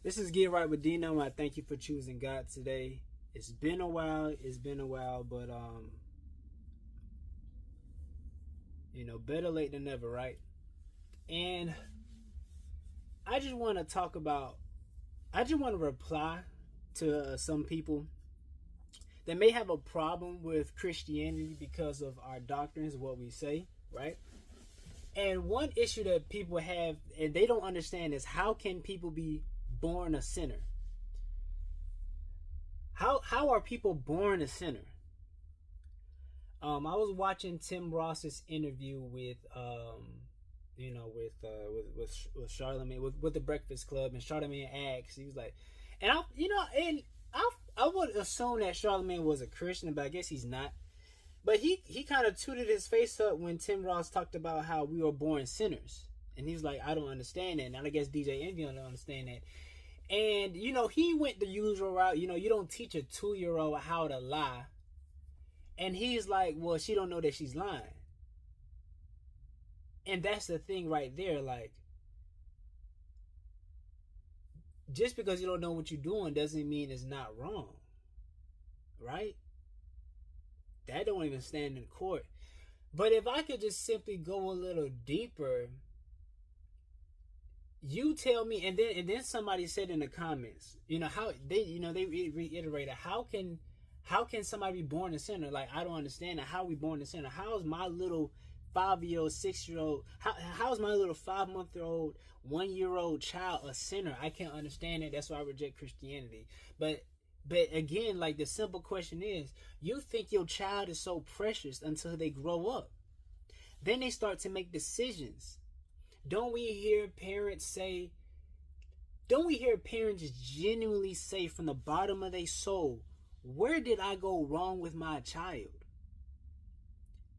This is Get Right with Dino. I thank you for choosing God today. It's been a while. But better late than never, right? And I just want to talk about. I just want to reply to some people that may have a problem with Christianity because of our doctrines, what we say, right? And one issue that people have and they don't understand is, how can people be born a sinner? How are people born a sinner? I was watching Tim Ross's interview with with Charlemagne, with the Breakfast Club, and Charlemagne asked, he was like, I would assume that Charlemagne was a Christian, but I guess he's not. But he kind of tooted his face up when Tim Ross talked about how we were born sinners, and he was like, I don't understand that. And I guess DJ Envy don't understand that. And he went the usual route. You don't teach a 2-year-old how to lie. And he's like, well, she don't know that she's lying. And that's the thing right there. Like, just because you don't know what you're doing doesn't mean it's not wrong. Right? That don't even stand in court. But if I could just simply go a little deeper, you tell me, and then somebody said in the comments, how they reiterated, how can somebody be born a sinner? Like, I don't understand that. How are we born a sinner? How is my little 5-year-old, 6-year-old, how is my little 5-month-old, 1-year-old child a sinner? I can't understand it. That's why I reject Christianity. But again, like, the simple question is, you think your child is so precious until they grow up. Then they start to make decisions. Don't we hear parents genuinely say from the bottom of their soul, where did I go wrong with my child?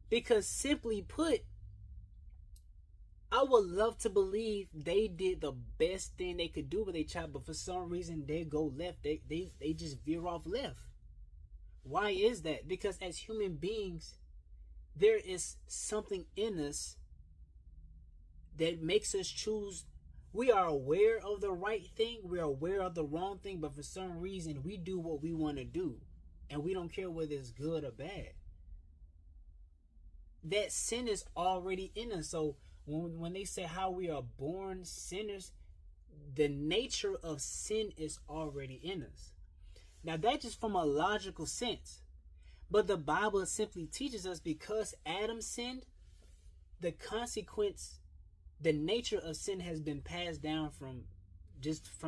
Because simply put, I would love to believe they did the best thing they could do with their child, but for some reason they go left. They just veer off left. Why is that? Because as human beings, there is something in us that makes us choose. We are aware of the right thing, we're aware of the wrong thing, but for some reason we do what we want to do, and we don't care whether it's good or bad. That sin is already in us. So when they say how we are born sinners, the nature of sin is already in us. Now, that's just from a logical sense. But the Bible simply teaches us, because Adam sinned, the consequence, the nature of sin has been passed down from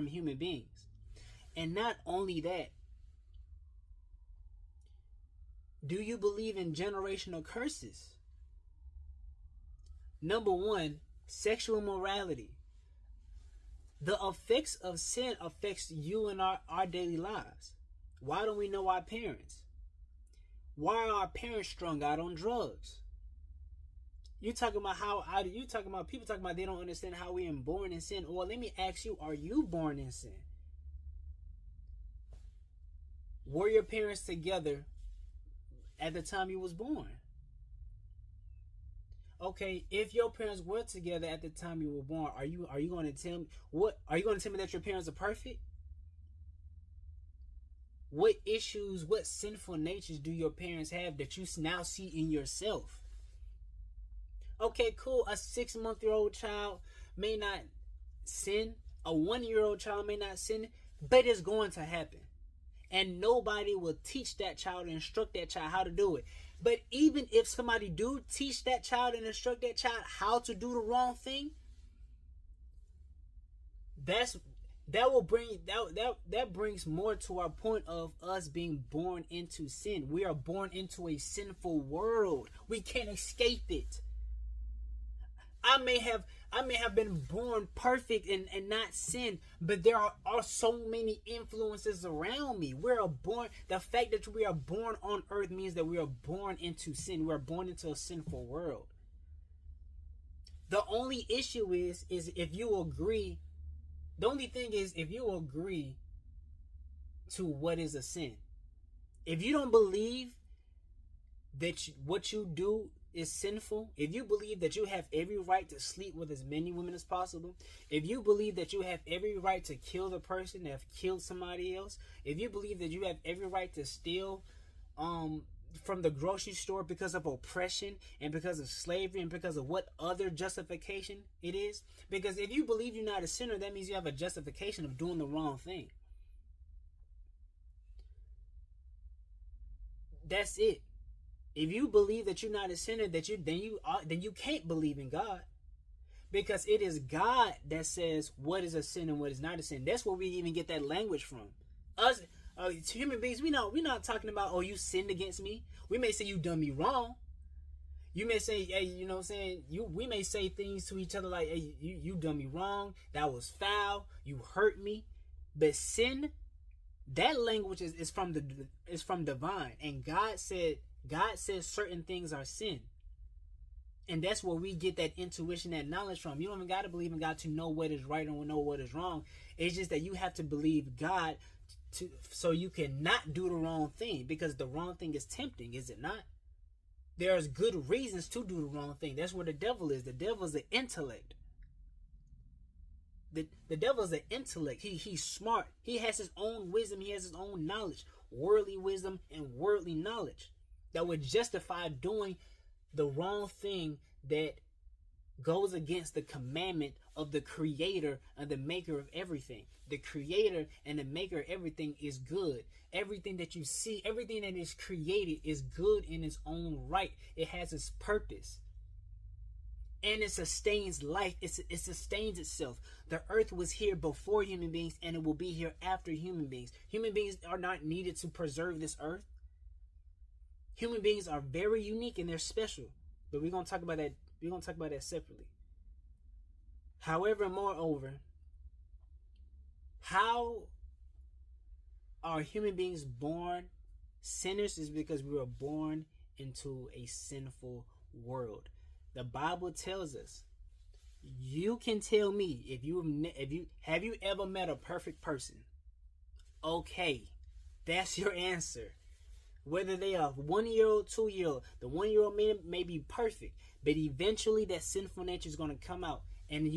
human beings. And not only that, do you believe in generational curses? Number one, sexual morality. The effects of sin affects you and our daily lives. Why don't we know our parents? Why are our parents strung out on drugs? People talking about they don't understand how we are born in sin. Well, let me ask you, are you born in sin? Were your parents together at the time you was born? Okay, if your parents were together at the time you were born, are you going to tell me that your parents are perfect? What issues, what sinful natures do your parents have that you now see in yourself? Okay, cool. A 6-month-old child may not sin. A 1-year-old child may not sin, but it's going to happen. And nobody will teach that child and instruct that child how to do it. But even if somebody do teach that child and instruct that child how to do the wrong thing, that brings more to our point of us being born into sin. We are born into a sinful world. We can't escape it. I may have been born perfect and not sin, but there are so many influences around me. The fact that we are born on earth means that we are born into sin. We are born into a sinful world. The only issue is if you agree. The only thing is if you agree to what is a sin. If you don't believe that what you do is sinful, if you believe that you have every right to sleep with as many women as possible, if you believe that you have every right to kill the person that have killed somebody else, if you believe that you have every right to steal from the grocery store because of oppression and because of slavery and because of what other justification it is, because if you believe you're not a sinner, that means you have a justification of doing the wrong thing. That's it. If you believe that you're not a sinner, then you can't believe in God, because it is God that says what is a sin and what is not a sin. That's where we even get that language from. Us, human beings, we're not talking about, oh, you sinned against me. We may say you done me wrong. You may say, hey, you know what I'm saying? We may say things to each other like, hey, you done me wrong. That was foul. You hurt me. But sin, that language is from divine, and God says certain things are sin. And that's where we get that intuition, that knowledge from. You don't even got to believe in God to know what is right or know what is wrong. It's just that you have to believe God so you can not do the wrong thing, because the wrong thing is tempting, is it not? There's good reasons to do the wrong thing. That's where the devil is. The devil is the intellect. The devil is the intellect. He's smart. He has his own wisdom. He has his own knowledge, worldly wisdom and worldly knowledge that would justify doing the wrong thing that goes against the commandment of the creator and the maker of everything. The creator and the maker of everything is good. Everything that you see, everything that is created is good in its own right. It has its purpose. And it sustains life. It sustains itself. The earth was here before human beings, and it will be here after human beings. Human beings are not needed to preserve this earth. Human beings are very unique and they're special. But we're going to talk about that. We're going to talk about that separately. However, moreover, how are human beings born sinners? Is because we were born into a sinful world. The Bible tells us. You can tell me if you have you ever met a perfect person? Okay, that's your answer. Whether they are 1-year-old, 2-year-old, the 1-year-old may be perfect, but eventually that sinful nature is going to come out, and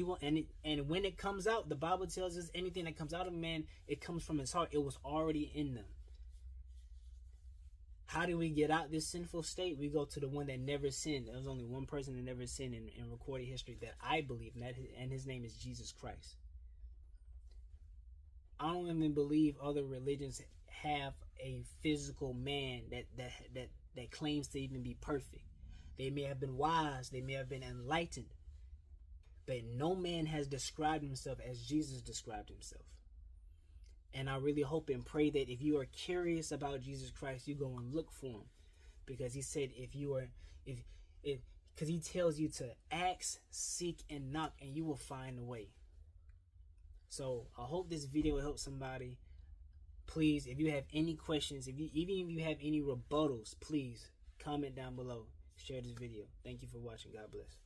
when it comes out, the Bible tells us anything that comes out of man, it comes from his heart. It was already in them. How do we get out this sinful state? We go to the one that never sinned. There was only one person that never sinned in recorded history that I believe, and his name is Jesus Christ. I don't even believe other religions have a physical man that claims to even be perfect. They may have been wise, they may have been enlightened, but no man has described himself as Jesus described himself. And I really hope and pray that if you are curious about Jesus Christ, you go and look for him, because he said because he tells you to ask, seek, and knock, and you will find a way. So I hope this video will help somebody. Please, if you have any questions, even if you have any rebuttals, please comment down below. Share this video. Thank you for watching. God bless.